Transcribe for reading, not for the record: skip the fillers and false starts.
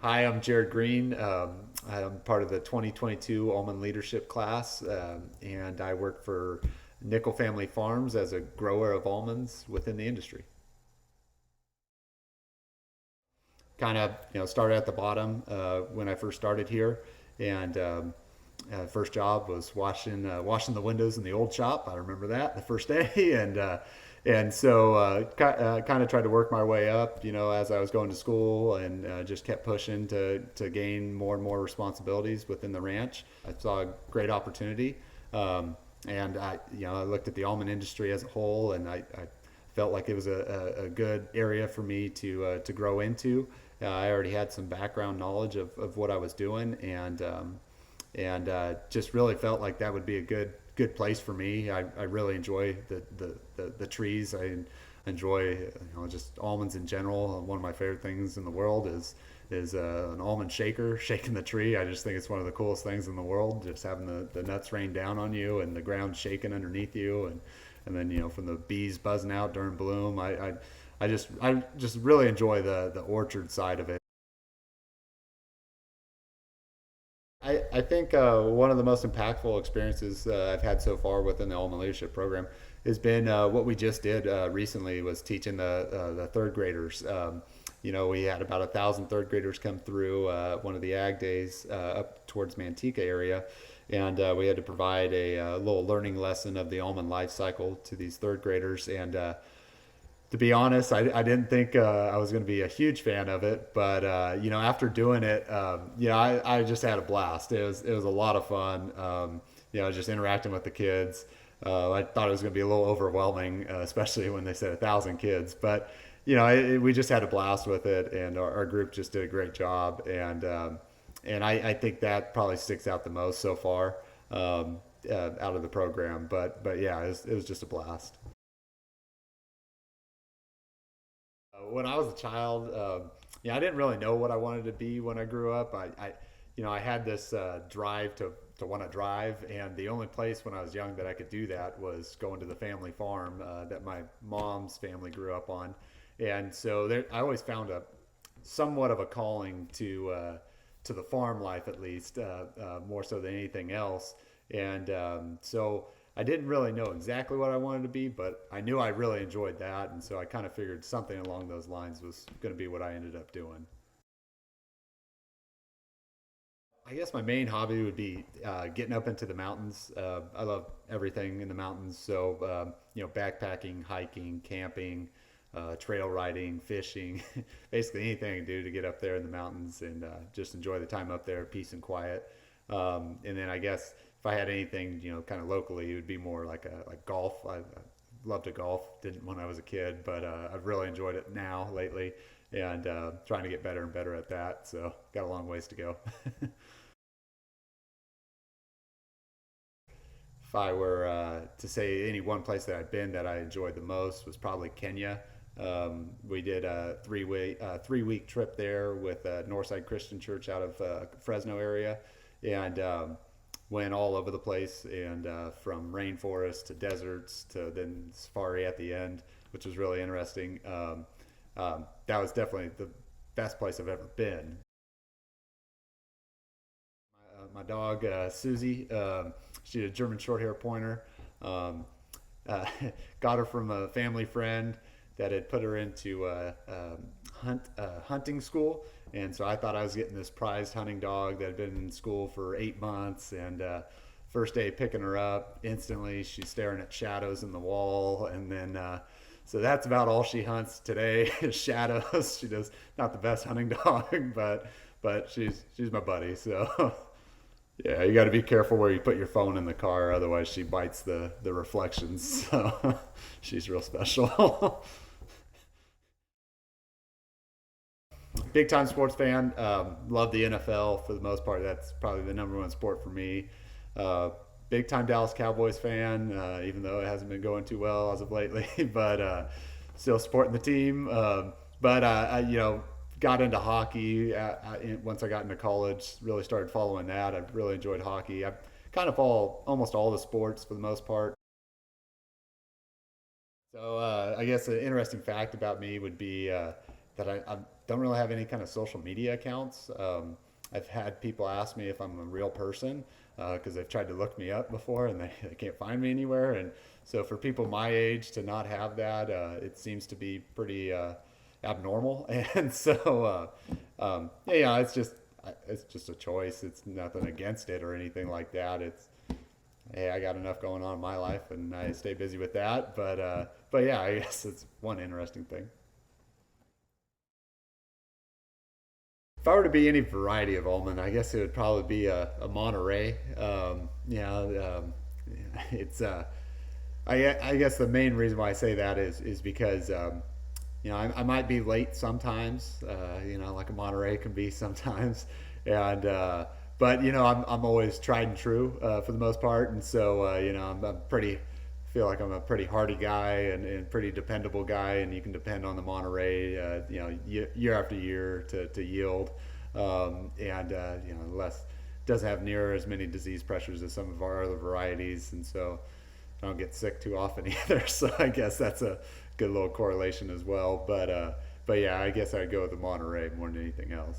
Hi, I'm Jarred Greene. I'm part of the 2022 Almond Leadership class, and I work for Nickel Family Farms as a grower of almonds within the industry. Kind of, started at the bottom when I first started here, and first job was washing the windows in the old shop. I remember that the first day, and kind of tried to work my way up, as I was going to school, and just kept pushing to gain more and more responsibilities within the ranch. I saw a great opportunity, and I looked at the almond industry as a whole, and I felt like it was a good area for me to grow into. I already had some background knowledge of what I was doing, and just really felt like that would be a good place for me. I really enjoy the trees. I enjoy just almonds in general. One of my favorite things in the world is an almond shaker, shaking the tree. I just think it's one of the coolest things in the world, just having the nuts rain down on you and the ground shaking underneath you, and then from the bees buzzing out during bloom. I just really enjoy the orchard side of it. I think one of the most impactful experiences I've had so far within the Almond Leadership Program has been what we just did recently, was teaching the third graders. We had about 1,000 third graders come through one of the ag days up towards Manteca area, and we had to provide a little learning lesson of the almond life cycle to these third graders. And to be honest, I didn't think I was going to be a huge fan of it, but after doing it, I just had a blast. It was a lot of fun. Just interacting with the kids. I thought it was going to be a little overwhelming, especially when they said 1,000 kids. But we just had a blast with it, and our group just did a great job. And I think that probably sticks out the most so far out of the program. But yeah, it was just a blast. When I was a child, I didn't really know what I wanted to be when I grew up. I had this drive to want to drive, and the only place when I was young that I could do that was going to the family farm that my mom's family grew up on, and so I always found a somewhat of a calling to the farm life, at least more so than anything else. And so I didn't really know exactly what I wanted to be, but I knew I really enjoyed that, and so I kind of figured something along those lines was going to be what I ended up doing. I guess my main hobby would be getting up into the mountains. I love everything in the mountains, so backpacking, hiking, camping, trail riding, fishing, basically anything I can do to get up there in the mountains and just enjoy the time up there, peace and quiet. And then I guess if I had anything, kind of locally, it would be more like golf. I love to golf. Didn't when I was a kid, but I've really enjoyed it now lately, and trying to get better and better at that. So got a long ways to go. If I were to say any one place that I've been that I enjoyed the most, was probably Kenya. We did a 3 week trip there with Northside Christian Church out of Fresno area, and went all over the place, and from rainforest to deserts to then safari at the end, which was really interesting. That was definitely the best place I've ever been. My dog Susie, she's a German Shorthair Pointer. Um, uh, got her from a family friend that had put her into hunting school, and so I thought I was getting this prized hunting dog that had been in school for 8 months. And first day picking her up, instantly she's staring at shadows in the wall, and then. So that's about all she hunts today is shadows. She does not the best hunting dog, but she's my buddy. So yeah, you got to be careful where you put your phone in the car, otherwise she bites the reflections. So she's real special. Big time sports fan. Love the NFL for the most part. That's probably the number one sport for me. Uh, Big time Dallas Cowboys fan, even though it hasn't been going too well as of lately, but still supporting the team. But got into hockey once I got into college. Really started following that. I really enjoyed hockey. I kind of follow almost all the sports for the most part. So I guess an interesting fact about me would be that I'm don't really have any kind of social media accounts. I've had people ask me if I'm a real person because they've tried to look me up before and they can't find me anywhere. And so for people my age to not have that, it seems to be pretty abnormal. And so, yeah, it's just a choice. It's nothing against it or anything like that. It's hey, I got enough going on in my life, and I stay busy with that. But yeah, I guess it's one interesting thing. If I were to be any variety of almond, I guess it would probably be a Monterey. Yeah, it's I guess the main reason why I say that is because I might be late sometimes. Like a Monterey can be sometimes, and but I'm always tried and true for the most part, and so I'm pretty feel like I'm a pretty hardy guy and pretty dependable guy, and you can depend on the Monterey, year after year to yield, and less doesn't have near as many disease pressures as some of our other varieties, and so I don't get sick too often either. So I guess that's a good little correlation as well. But yeah, I guess I'd go with the Monterey more than anything else.